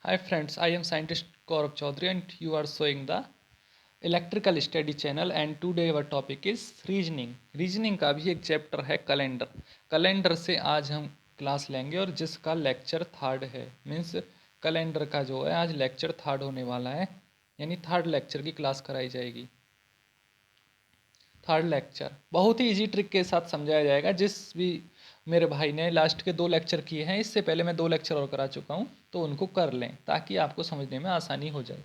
Hi friends, I am scientist Gaurav Chaudhary and you are showing the electrical study channel and today our topic is reasoning. Reasoning का भी एक chapter है calendar. Calendar से आज हम class लेंगे और जिसका लेक्चर थर्ड है मीन्स कैलेंडर का जो है आज लेक्चर थर्ड होने वाला है यानी थर्ड लेक्चर की क्लास कराई जाएगी. थर्ड लेक्चर बहुत ही इजी ट्रिक के साथ समझाया जाएगा. जिस भी मेरे भाई ने लास्ट के 2 लेक्चर किए हैं, इससे पहले मैं 2 लेक्चर और करा चुका हूँ, तो उनको कर लें ताकि आपको समझने में आसानी हो जाए.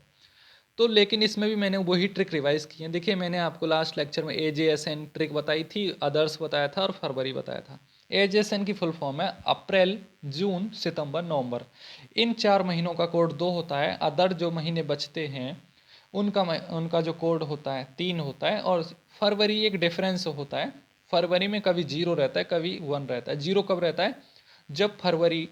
तो लेकिन इसमें भी मैंने वही ट्रिक रिवाइज की है. देखिए मैंने आपको लास्ट लेक्चर में AJSN ट्रिक बताई थी, अदर्स बताया था और फरवरी बताया था. AJSN की फुल फॉर्म है अप्रैल, जून, सितंबर, नवंबर. इन 4 महीनों का कोड 2 होता है. अदर जो महीने बचते हैं उनका जो कोड होता है 3 होता है. और फरवरी एक डिफरेंस होता है. फरवरी में कभी 0 रहता है, कभी 1 रहता है. 0 कब रहता है? जब फरवरी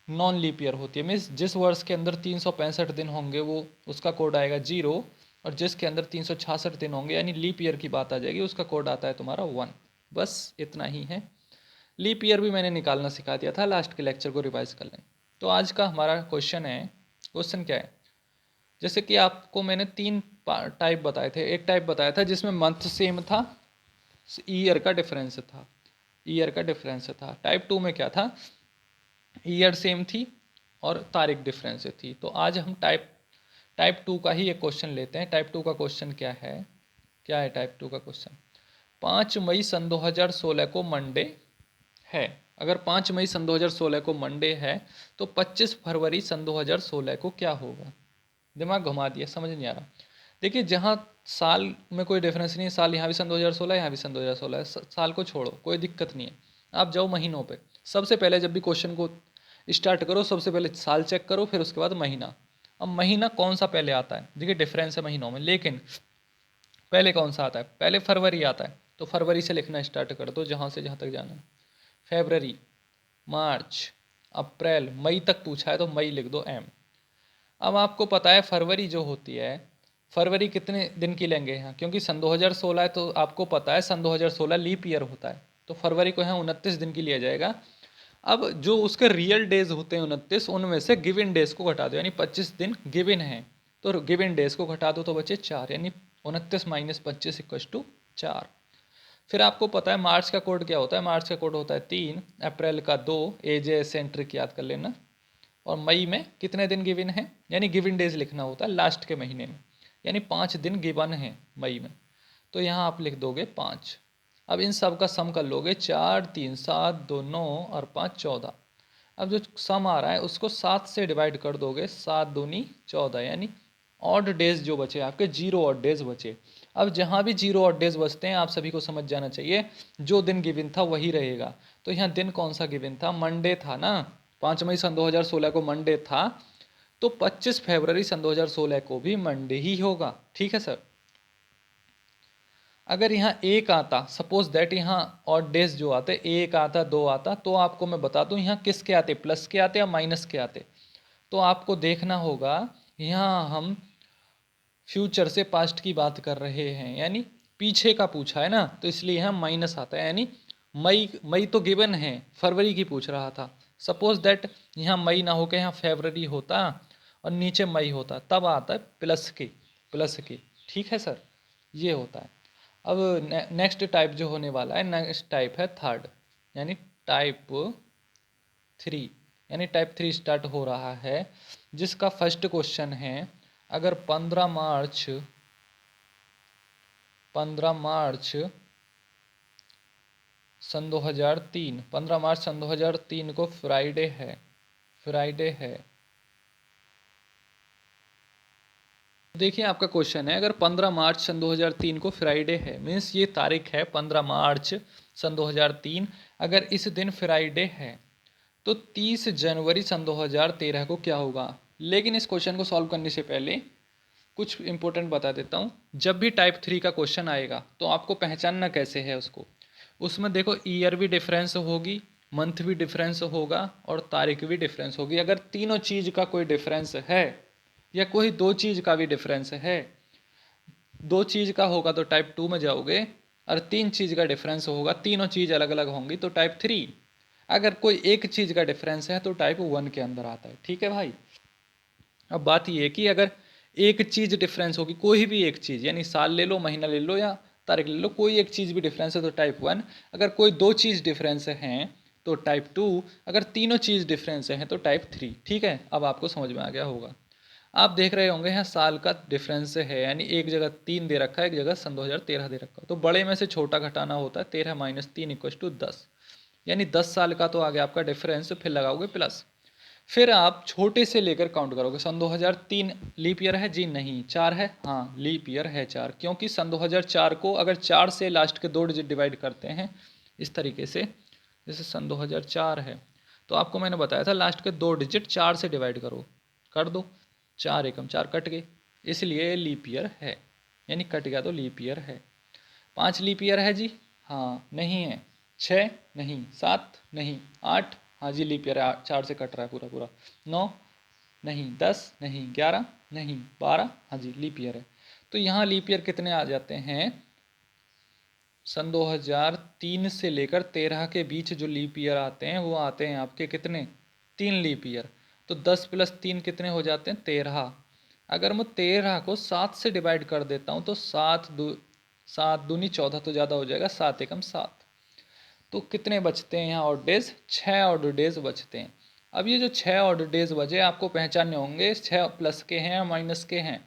नॉन लीप ईयर होती है, मीन्स जिस वर्ष के अंदर 365 दिन होंगे वो उसका कोड आएगा 0, और जिसके अंदर 366 दिन होंगे यानी लीप ईयर की बात आ जाएगी, उसका कोड आता है तुम्हारा 1. बस इतना ही है. लीप ईयर भी मैंने निकालना सिखा दिया था, लास्ट के लेक्चर को रिवाइज कर लें. तो आज का हमारा क्वेश्चन है. क्वेश्चन क्या है? जैसे कि आपको मैंने 3 टाइप बताए थे. एक टाइप बताया था जिसमें मंथ सेम था, ईयर का डिफरेंस था. टाइप 2 में क्या था? ईयर सेम थी और तारीख डिफरेंस थी. तो आज हम टाइप 2 का ही एक क्वेश्चन लेते हैं. टाइप 2 का क्वेश्चन क्या है टाइप 2 का क्वेश्चन? 5 मई सन 2016 को मंडे है. अगर 5 मई सन 2016 को मंडे है तो 25 फरवरी सन 2016 को क्या होगा? दिमाग घुमा दिया, समझ नहीं आ रहा. देखिए जहाँ साल में कोई डिफरेंस नहीं है, साल यहाँ भी सन 2016 यहाँ भी सन 2016 है, साल को छोड़ो, कोई दिक्कत नहीं है. आप जाओ महीनों पे. सबसे पहले जब भी क्वेश्चन को स्टार्ट करो सबसे पहले साल चेक करो, फिर उसके बाद महीना. अब महीना कौन सा पहले आता है? देखिए डिफरेंस है महीनों में, लेकिन पहले कौन सा आता है? पहले फरवरी आता है. तो फरवरी से लिखना स्टार्ट कर दो जहाँ से जहाँ तक जाना है. फेबररी, मार्च, अप्रैल, मई तक पूछा है तो मई लिख दो M. अब आपको पता है फरवरी जो होती है, फरवरी कितने दिन की लेंगे यहाँ, क्योंकि सन 2016 है तो आपको पता है सन 2016 लीप ईयर होता है, तो फरवरी को यहाँ 29 दिन की लिया जाएगा. अब जो उसके रियल डेज होते हैं 29, उनमें से गिवन डेज को घटा दो, यानी 25 दिन गिवन है तो गिवन डेज को घटा दो तो बचे 4, यानी 29 माइनस 25 इक्वस टू 4. फिर आपको पता है मार्च का कोड क्या होता है? मार्च का कोड होता है 3, अप्रैल का 2, AJS ट्रिक याद कर लेना. और मई में कितने दिन गिवन है, यानी गिवन डेज लिखना होता है लास्ट के महीने में, यानी 5 दिन गिवन है मई में. तो यहाँ आप लिख दोगे 5. अब इन सब का सम कर लोगे, 4 3 7 2 9 और 5 14. अब जो सम आ रहा है उसको 7 से डिवाइड कर दोगे, 7 दूनी 14, यानी ऑड डेज जो बचे आपके, 0 ऑड डेज बचे. अब जहाँ भी 0 ऑड डेज बचते हैं आप सभी को समझ जाना चाहिए जो दिन गिवन था वही रहेगा. तो यहाँ दिन कौन सा गिवन था? मंडे था ना. 5 मई सन 2016 को मंडे था, तो 25 फरवरी सन 2016 को भी मंडे ही होगा. ठीक है सर. अगर यहाँ एक आता, सपोज दैट यहाँ और डेज जो आते, एक आता 2 आता, तो आपको मैं बता दूं यहाँ किसके आते, प्लस के आते या माइनस के आते. तो आपको देखना होगा, यहाँ हम फ्यूचर से पास्ट की बात कर रहे हैं, यानी पीछे का पूछा है ना, तो इसलिए यहाँ माइनस आता है. यानी मई तो गिवन है, फरवरी की पूछ रहा था. सपोज दैट यहाँ मई ना होकर यहाँ फेबररी होता और नीचे मई होता, तब आता है प्लस की. ठीक है सर, ये होता है. अब नेक्स्ट टाइप जो होने वाला है, नेक्स्ट टाइप है थर्ड, यानी टाइप 3. यानी टाइप 3 स्टार्ट हो रहा है, जिसका फर्स्ट क्वेश्चन है. अगर 15 मार्च सन 2003, 15 मार्च सन 2003 को फ्राइडे है. देखिए आपका क्वेश्चन है, अगर 15 मार्च सन 2003 को फ्राइडे है, मीन्स ये तारीख है 15 मार्च सन 2003. अगर इस दिन फ्राइडे है तो 30 जनवरी सन 2013 को क्या होगा? लेकिन इस क्वेश्चन को सॉल्व करने से पहले कुछ इंपॉर्टेंट बता देता हूँ. जब भी टाइप 3 का क्वेश्चन आएगा तो आपको पहचानना कैसे है उसको. उसमें देखो ईयर भी डिफरेंस होगी, मंथ भी डिफरेंस होगा और तारीख भी डिफरेंस होगी. अगर तीनों चीज़ का कोई डिफरेंस है या कोई 2 चीज़ का भी डिफरेंस है, 2 चीज़ का होगा तो टाइप 2 में जाओगे, और 3 चीज़ का डिफरेंस होगा, तीनों चीज़ अलग अलग होंगी तो टाइप 3. अगर कोई एक चीज़ का डिफरेंस है तो टाइप 1 के अंदर आता है. ठीक है भाई. अब बात ये है कि अगर एक चीज़ डिफरेंस होगी, कोई भी एक चीज़, यानी साल ले लो, महीना ले लो या तारीख ले लो, कोई एक चीज़ भी डिफरेंस है तो टाइप 1। अगर कोई दो चीज़ डिफरेंस हैं तो टाइप 2। अगर तीनों चीज़ डिफरेंस हैं तो टाइप 3। ठीक है, अब आपको समझ में आ गया होगा। आप देख रहे होंगे यहाँ साल का डिफरेंस है, यानी एक जगह 3 दे रखा है, एक जगह सन 2013 दे रखा है, तो बड़े में से छोटा घटाना होता है। 13 माइनस 3 इक्वल टू 10, यानी 10 साल का तो आ गया आपका डिफरेंस, फिर लगाओगे प्लस। फिर आप छोटे से लेकर काउंट करोगे। सन 2003 लीप ईयर है जी? नहीं। 4 है? हाँ, लीप ईयर है 4, क्योंकि सन 2004 को अगर 4 से लास्ट के 2 डिजिट डिवाइड करते हैं इस तरीके से, जैसे सन 2004 है तो आपको मैंने बताया था लास्ट के 2 डिजिट 4 से डिवाइड करो, कर दो, 4 एकम 4 कट गए, इसलिए लीप ईयर है, यानी कट गया तो लीप ईयर है। 5 लीप ईयर है जी? हाँ, नहीं है। 6 नहीं। 7 नहीं। 8 हाँ जी लीप ईयर है, 4 से कट रहा है पूरा पूरा। 9 नहीं। 10 नहीं। 11 नहीं। 12 हाँ जी लीप ईयर है। तो यहाँ लीप ईयर कितने आ जाते हैं? सन 2003 से लेकर 13 के बीच जो लीप ईयर आते हैं वो आते हैं आपके कितने? 3 लीप ईयर। तो 10 प्लस 3 कितने हो जाते हैं? 13। अगर मैं 13 को 7 से डिवाइड कर देता हूँ तो 7 दूनी 14 तो ज़्यादा हो जाएगा, 7 एकम 7। तो कितने बचते हैं यहाँ ऑड डेज? 6 ऑड डेज बचते हैं। अब ये जो 6 ऑड डेज बचे आपको पहचानने होंगे, 6 प्लस के हैं या माइनस के हैं।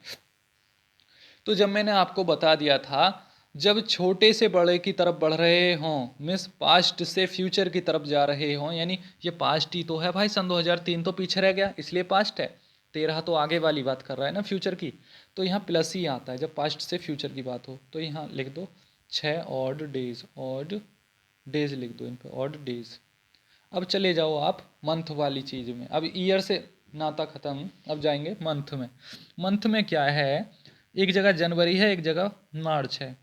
तो जब मैंने आपको बता दिया था, जब छोटे से बड़े की तरफ बढ़ रहे हों, मीन्स पास्ट से फ्यूचर की तरफ जा रहे हों, यानी ये पास्ट ही तो है भाई, सन 2003 तो पीछे रह गया इसलिए पास्ट है, 13 तो आगे वाली बात कर रहा है ना फ्यूचर की, तो यहाँ प्लस ही आता है जब पास्ट से फ्यूचर की बात हो। तो यहाँ लिख दो 6 ऑड डेज, ऑड डेज लिख दो इन पे, ऑड डेज। अब चले जाओ आप मंथ वाली चीज़ में, अब ईयर से नाता ख़त्म, अब जाएंगे मंथ में। मंथ में क्या है, एक जगह जनवरी है, एक जगह मार्च है,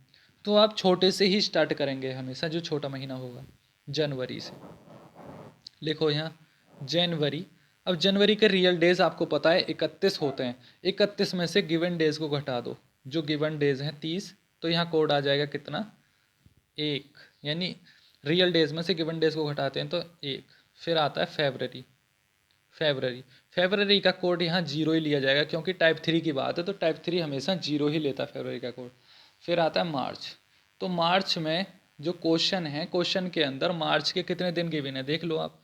तो आप छोटे से ही स्टार्ट करेंगे हमेशा, जो छोटा महीना होगा जनवरी से। लिखो यहाँ जनवरी। अब जनवरी के रियल डेज आपको पता है 31 होते हैं, 31 में से गिवन डेज को घटा दो, जो गिवन डेज हैं 30, तो यहाँ कोड आ जाएगा कितना? 1, यानी रियल डेज में से गिवन डेज को घटाते हैं तो 1। फिर आता है फेबररी। फेबररी का कोड यहाँ 0 ही लिया जाएगा, क्योंकि टाइप 3 की बात है तो टाइप 3 हमेशा 0 ही लेता है फेबररी का कोड। फिर आता है मार्च। तो मार्च में जो क्वेश्चन है, क्वेश्चन के अंदर मार्च के कितने दिन गिवन है देख लो आप,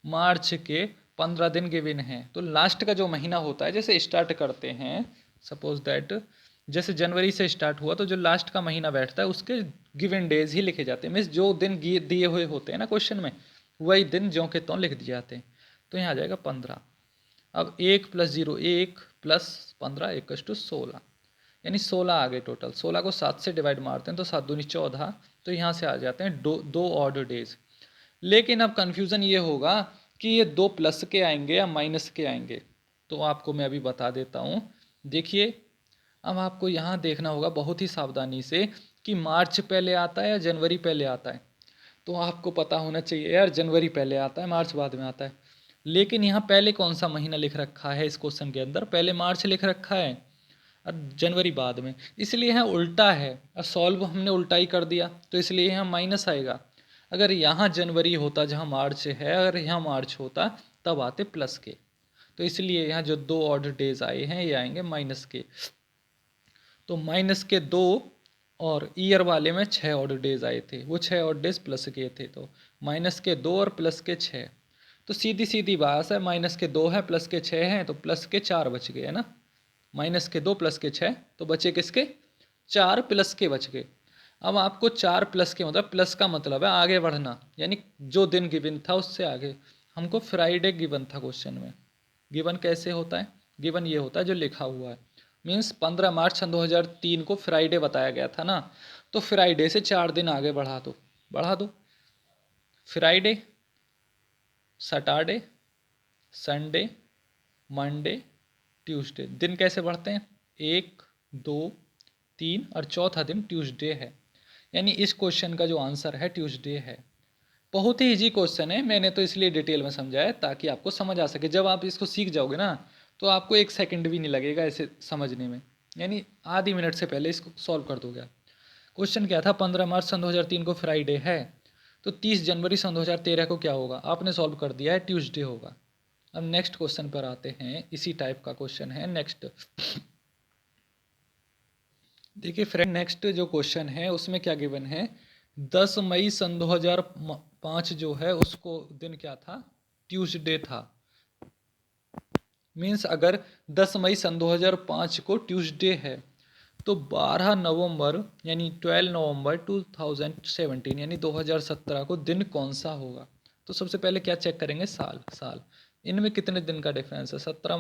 मार्च के 15 दिन गिवन है। तो लास्ट का जो महीना होता है, जैसे स्टार्ट करते हैं, सपोज दैट जैसे जनवरी से स्टार्ट हुआ तो जो लास्ट का महीना बैठता है उसके गिवन डेज ही लिखे जाते हैं, मीन्स जो दिन दिए हुए होते हैं ना क्वेश्चन में, वही दिन ज्यों के त्यों लिख दिए जाते हैं। तो यहाँ आ जाएगा 15। अब 1 + 0 1 + 15 = 16, यानी 16 आ गए टोटल। 16 को 7 से डिवाइड मारते हैं तो 7 दूनी 14, तो यहाँ से आ जाते हैं दो ऑड डेज। लेकिन अब कन्फ्यूज़न ये होगा कि ये 2 प्लस के आएंगे या माइनस के आएंगे, तो आपको मैं अभी बता देता हूँ। देखिए, अब आपको यहाँ देखना होगा बहुत ही सावधानी से कि मार्च पहले आता है या जनवरी पहले आता है। तो आपको पता होना चाहिए यार, जनवरी पहले आता है, मार्च बाद में आता है। लेकिन यहाँ पहले कौन सा महीना लिख रखा है इस क्वेश्चन के अंदर? पहले मार्च लिख रखा है और जनवरी बाद में, इसलिए यहाँ उल्टा है। और सॉल्व हमने उल्टा ही कर दिया, तो इसलिए यहाँ माइनस आएगा। अगर यहाँ जनवरी होता जहाँ मार्च है, अगर यहाँ मार्च होता तब आते प्लस के। तो इसलिए यहाँ जो 2 ऑड डेज आए हैं ये आएंगे माइनस के। तो माइनस के 2 और ईयर वाले में 6 ऑड डेज आए थे, वो 6 ऑड डेज प्लस के थे, तो माइनस के 2 और प्लस के 6। तो सीधी सीधी बात है, माइनस के 2 है प्लस के 6 हैं, तो प्लस के 4 बच गए है ना। माइनस के 2 प्लस के 6, तो बचे किसके? 4 प्लस के बच गए। अब आपको 4 प्लस के मतलब, प्लस का मतलब है आगे बढ़ना, यानी जो दिन गिवन था उससे आगे। हमको फ्राइडे गिवन था क्वेश्चन में। गिवन कैसे होता है? गिवन ये होता है जो लिखा हुआ है, मीन्स 15 मार्च सन 2003 को फ्राइडे बताया गया था ना, तो फ्राइडे से 4 दिन आगे बढ़ा दो। Friday, Saturday, Sunday, Monday, Tuesday. दिन कैसे बढ़ते हैं? 1 2 3 और चौथा दिन ट्यूसडे है, यानी इस क्वेश्चन का जो आंसर है ट्यूसडे है। बहुत ही इजी क्वेश्चन है, मैंने तो इसलिए डिटेल में समझाया ताकि आपको समझ आ सके। जब आप इसको सीख जाओगे ना तो आपको 1 सेकंड भी नहीं लगेगा इसे समझने में, यानी आधी मिनट से पहले इसको सॉल्व कर दोगे। क्वेश्चन क्या था? 15 मार्च सन 2003 को फ्राइडे है, तो 30 जनवरी सन 2013 को क्या होगा? आपने सॉल्व कर दिया है, ट्यूसडे होगा। अब नेक्स्ट क्वेश्चन पर आते हैं, इसी टाइप का क्वेश्चन है नेक्स्ट। देखिए फ्रेंड, नेक्स्ट जो क्वेश्चन है उसमें क्या गिवन है, 10 मई सन 2005 जो है उसको दिन क्या था, ट्यूसडे था। मीन्स अगर 10 मई सन 2005 को ट्यूसडे है तो 12 नवंबर यानी 12 नवंबर 2017 यानी 2017 को दिन कौन सा होगा। तो सबसे पहले क्या चेक करेंगे, साल इनमें कितने दिन का डिफरेंस है, 17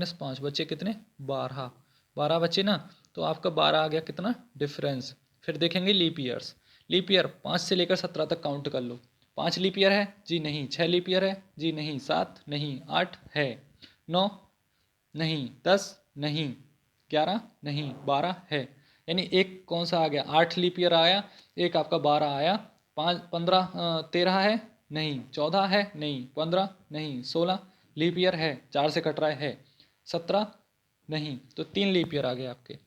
- 5 बचे कितने, 12 बचे ना, तो आपका 12 आ गया कितना डिफरेंस। फिर देखेंगे लीप ईयर्स, लीप ईयर 5 से लेकर 17 तक काउंट कर लो। 5 लीप ईयर है जी नहीं, 6 लीप ईयर है जी नहीं, 7 नहीं, 8 है, 9 नहीं, 10 नहीं, 11 नहीं, 12 है। यानी एक कौन सा आ गया, 8 लीप ईयर आया, एक आपका 12 आया। 15 13 है नहीं, 14 है नहीं, 15 नहीं, 16 लीप ईयर है, 4 से कट रहा है, 17 नहीं, तो 3 लीप ईयर आ गए आपके।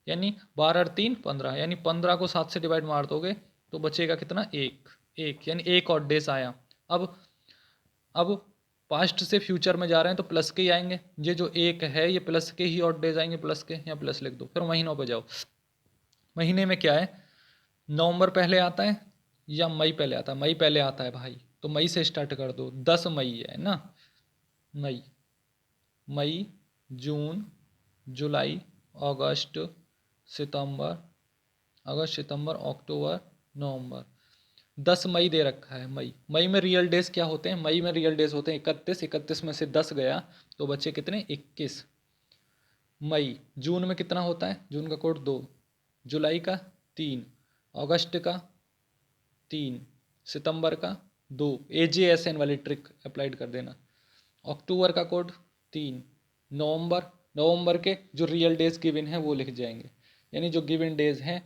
यानी 12 और 3 15, यानी 15 को 7 से डिवाइड मार दोगे तो बचेगा कितना, एक यानी एक और डेज आया। अब पास्ट से फ्यूचर में जा रहे हैं तो प्लस के ही आएंगे, ये जो एक है ये प्लस के ही और डेज आएंगे, प्लस के, या प्लस लिख दो। फिर महीनों पे जाओ, महीने में क्या है, नवंबर पहले आता है या मई पहले आता है, मई पहले आता है भाई, तो मई से स्टार्ट कर दो, 10 मई है ना, मई, मई, जून, जुलाई, अगस्त, सितंबर, अक्टूबर, नवंबर, 10 मई दे रखा है। मई में रियल डेज क्या होते हैं, मई में रियल डेज होते हैं 31, 31 में से 10 गया तो बचे कितने, 21 मई। जून में कितना होता है, जून का कोड 2, जुलाई का 3, अगस्त का 3, सितंबर का 2, AJSN वाली ट्रिक अप्लाइड कर देना। अक्टूबर का कोड 3, नवंबर के जो रियल डेज गिवन हैं वो लिख जाएंगे, यानी जो गिवन डेज हैं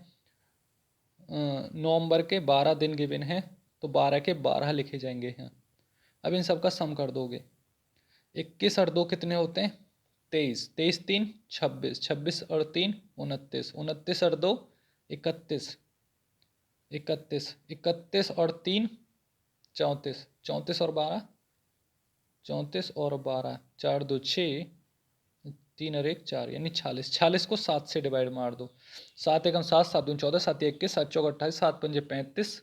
नवंबर के 12 दिन गिवन हैं तो 12 के 12 लिखे जाएंगे यहाँ। अब इन सब का सम कर दोगे, 21 और 2 कितने होते हैं, 23, 23 3 26, 26 और 3 29, 29 और 2 31, 31, 31 और 3 34, 34 और 12 34 और 12, 4 2 6, 3 और 1 4, यानी 46, 46 को 7 से डिवाइड मार दो, 7 एकम 7, 7 दूनी 14, 7 21, 7 चौक 28, 7 पंजे 35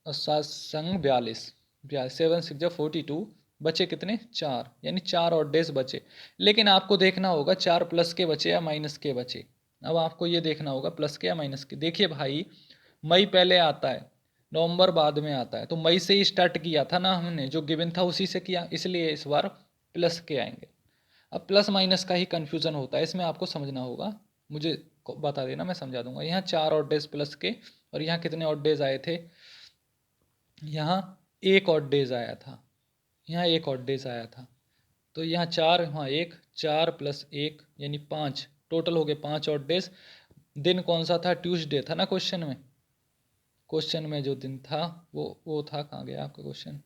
और 7 संग 42, 7 6 42, बचे कितने 4, यानी 4 और डेज बचे। लेकिन आपको देखना होगा 4 प्लस के बचे या माइनस के बचे। अब आपको ये देखना होगा प्लस के या माइनस के। देखिए भाई, मई पहले आता है, नवंबर बाद में आता है, तो मई से ही स्टार्ट किया था ना हमने, जो गिवन था उसी से किया, इसलिए इस बार प्लस के आएंगे। अब प्लस माइनस का ही कन्फ्यूज़न होता है, इसमें आपको समझना होगा, मुझे बता देना मैं समझा दूंगा। यहाँ 4 ऑड डेज प्लस के, और यहाँ कितने ऑड डेज आए थे, यहाँ 1 ऑड डेज आया था, यहाँ 1 ऑड डेज आया था, तो यहाँ 4, वहाँ 1, 4 + 1 यानी 5, टोटल हो गए 5 ऑड डेज। दिन कौन सा था, ट्यूसडे था ना क्वेश्चन में जो दिन था वो था, कहाँ गया आपका क्वेश्चन,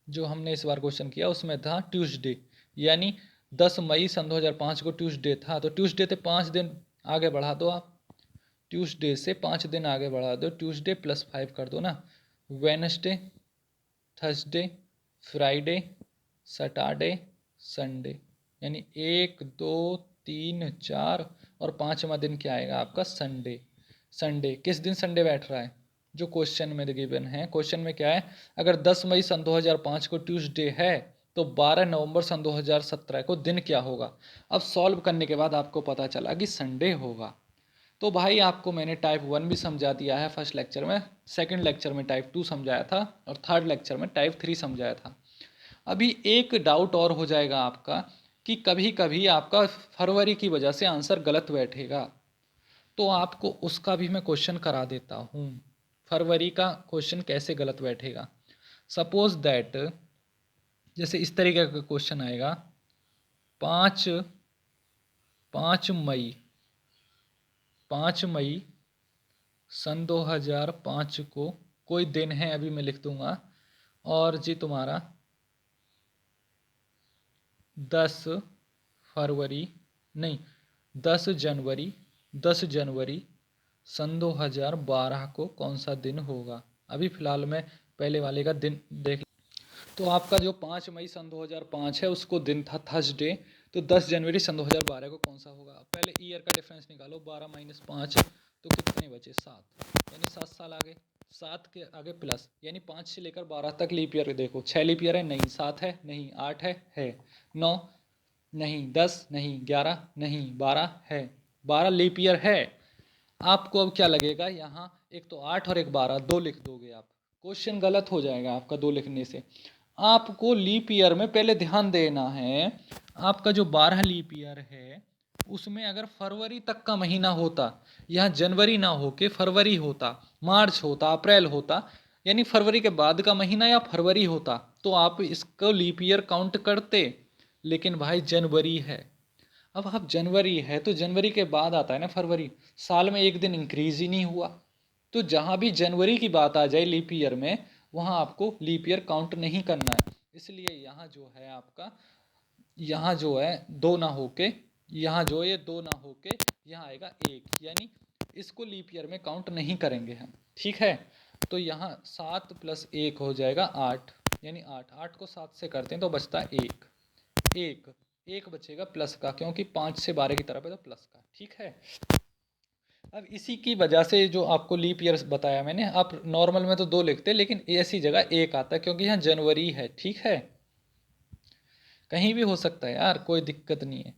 जो हमने इस बार क्वेश्चन किया उसमें था ट्यूसडे, यानी 10 मई सन 2005 को ट्यूसडे था, तो ट्यूसडे से 5 दिन आगे बढ़ा दो आप, ट्यूसडे से 5 दिन आगे बढ़ा दो, ट्यूसडे +5 कर दो ना, Wednesday, Thursday, Friday, Saturday, Sunday, यानी 1 2 3 4 और 5वां दिन क्या आएगा आपका, संडे। संडे किस दिन संडे बैठ रहा है, जो क्वेश्चन में गिवन है, क्वेश्चन में क्या है, अगर 10 मई सन 2005 को ट्यूसडे है तो 12 नवंबर सन 2017 को दिन क्या होगा। अब सॉल्व करने के बाद आपको पता चला कि संडे होगा। तो भाई आपको मैंने टाइप 1 भी समझा दिया है फर्स्ट लेक्चर में, सेकंड लेक्चर में टाइप 2 समझाया था, और थर्ड लेक्चर में टाइप 3 समझाया था। अभी एक डाउट और हो जाएगा आपका कि कभी कभी आपका फरवरी की वजह से आंसर गलत बैठेगा, तो आपको उसका भी मैं क्वेश्चन करा देता हूँ, फरवरी का क्वेश्चन कैसे गलत बैठेगा। सपोज दैट जैसे इस तरीके का क्वेश्चन आएगा, 5 मई 5 मई सन 2005 को कोई दिन है, अभी मैं लिख दूंगा, और जी तुम्हारा 10 फरवरी नहीं 10 जनवरी सन 2012 को कौन सा दिन होगा। अभी फ़िलहाल मैं पहले वाले का दिन देख। तो आपका जो 5 मई सन 2005 है उसको दिन था थर्सडे, तो 10 जनवरी सन 2012 को कौन सा होगा? पहले ईयर का डिफरेंस निकालो, 12 माइनस 5 तो कितने बचे? 7, यानी 7 साल आगे, 7 के आगे प्लस, यानी 5 से लेकर 12 तक लीप ईयर देखो। 6 लीप ईयर है नहीं, 7 है नहीं, 8 है 9 नहीं, 10 नहीं, 11 नहीं, 12 है, 12 लीप ईयर है। आपको अब क्या लगेगा, यहाँ एक तो 8 और एक 12, 2 लिख दोगे आप, क्वेश्चन गलत हो जाएगा आपका 2 लिखने से। आपको लीप ईयर में पहले ध्यान देना है, आपका जो 12 लीप ईयर है उसमें अगर फरवरी तक का महीना होता, यहाँ जनवरी ना होके फरवरी होता, मार्च होता, अप्रैल होता, यानी फरवरी के बाद का महीना या फरवरी होता, तो आप इसको लीप ईयर काउंट करते। लेकिन भाई जनवरी है, अब आप जनवरी है तो जनवरी के बाद आता है ना फरवरी, साल में एक दिन इंक्रीज ही नहीं हुआ। तो जहाँ भी जनवरी की बात आ जाए लीप ईयर में, वहाँ आपको लीप ईयर काउंट नहीं करना है। इसलिए यहाँ जो है आपका, यहाँ जो है 2 ना होके, यहाँ जो ये 2 ना होके यहाँ आएगा 1, यानी इसको लीप ईयर में काउंट नहीं करेंगे हम, ठीक है। तो यहाँ 7 + 1 हो जाएगा 8, यानी 8, 8 को 7 से करते हैं तो बचता है 1 बचेगा प्लस का, क्योंकि 5 से 12 की तरफ है तो प्लस का, ठीक है। अब इसी की वजह से जो आपको लीप ईयर बताया मैंने, आप नॉर्मल में तो 2 लिखते हैं लेकिन ऐसी जगह 1 आता है क्योंकि यहाँ जनवरी है, ठीक है। कहीं भी हो सकता है यार, कोई दिक्कत नहीं है।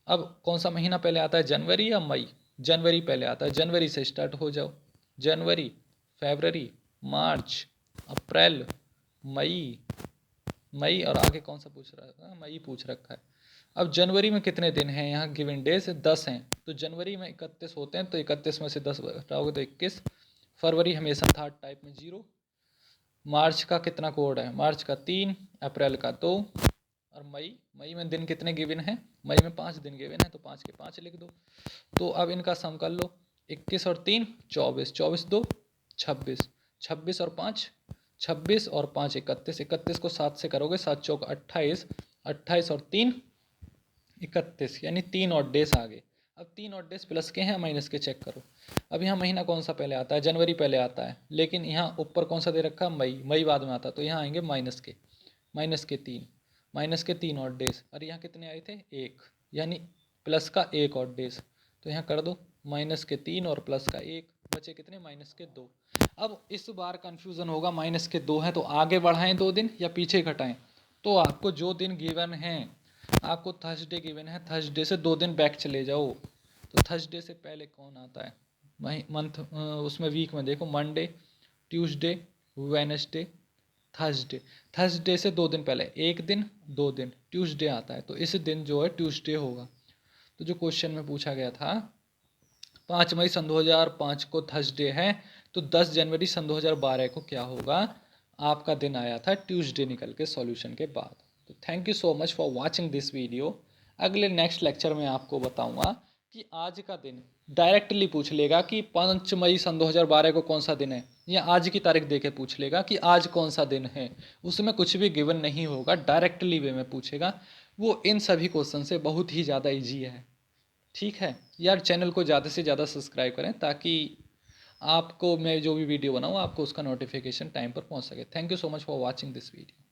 अब कौन सा महीना पहले आता है, जनवरी या मई? जनवरी पहले आता है, जनवरी से स्टार्ट हो जाओ। जनवरी, फरवरी, मार्च, अप्रैल, मई, मई और आगे कौन सा पूछ रहा है? मई पूछ रखा है। अब जनवरी में कितने दिन हैं? यहाँ गिवन डेज 10 हैं, तो जनवरी में 31 होते हैं, तो 31 में से 10 घटाओगे तो 21। फरवरी हमेशा थर्ड टाइप में 0। मार्च का कितना कोड है? मार्च का 3, अप्रैल का 2 और मई में दिन कितने गिवन हैं? मई में 5 दिन गिवन है, तो 5 के 5 लिख दो। तो अब इनका सम कर लो, 21 और 3 24, 24 2 26, 26 और 5 26 और 5 31, 31 को 7 से करोगे, 7 चौक 28, 28 और 3 31, यानी 3 और डेज आ गए। अब 3 और डेज प्लस के हैं माइनस के चेक करो। अब यहाँ महीना कौन सा पहले आता है? जनवरी पहले आता है, लेकिन यहाँ ऊपर कौन सा दे रखा है? मई बाद में आता है, तो यहाँ आएंगे माइनस के 3 और डेज। और यहाँ कितने आए थे? 1, यानी प्लस का 1 और डेज, तो यहाँ कर दो -3 और प्लस का 1, बचे कितने? -2। अब इस बार कन्फ्यूज़न होगा, -2 हैं तो आगे बढ़ाएं 2 दिन या पीछे घटाएं? तो आपको जो दिन गिवन है, आपको थर्सडे गिवन है, थर्सडे से 2 दिन बैक चले जाओ। तो थर्सडे से पहले कौन आता है मंथ, उसमें वीक में देखो, Monday, Tuesday, Wednesday, Thursday. Thursday से 2 दिन पहले 1 दिन 2 दिन ट्यूसडे आता है, तो इस दिन जो है ट्यूसडे होगा। तो जो क्वेश्चन में पूछा गया था 5 मई सन 2005 को थर्सडे है, तो 10 जनवरी सन 2012 को क्या होगा? आपका दिन आया था ट्यूसडे निकल के सॉल्यूशन के बाद। तो thank you so much for watching this video. अगले नेक्स्ट लेक्चर में आपको बताऊंगा कि आज का दिन डायरेक्टली पूछ लेगा कि 5 मई सन 2012 को कौन सा दिन है, या आज की तारीख दे के पूछ लेगा कि आज कौन सा दिन है। उसमें कुछ भी गिवन नहीं होगा, डायरेक्टली वे में पूछेगा। वो इन सभी क्वेश्चन से बहुत ही ज़्यादा ईजी है, ठीक है यार। चैनल को ज़्यादा से ज़्यादा सब्सक्राइब करें ताकि आपको मैं जो भी वीडियो बनाऊँ आपको उसका नोटिफिकेशन टाइम पर पहुँच सके। Thank you so much for watching this video.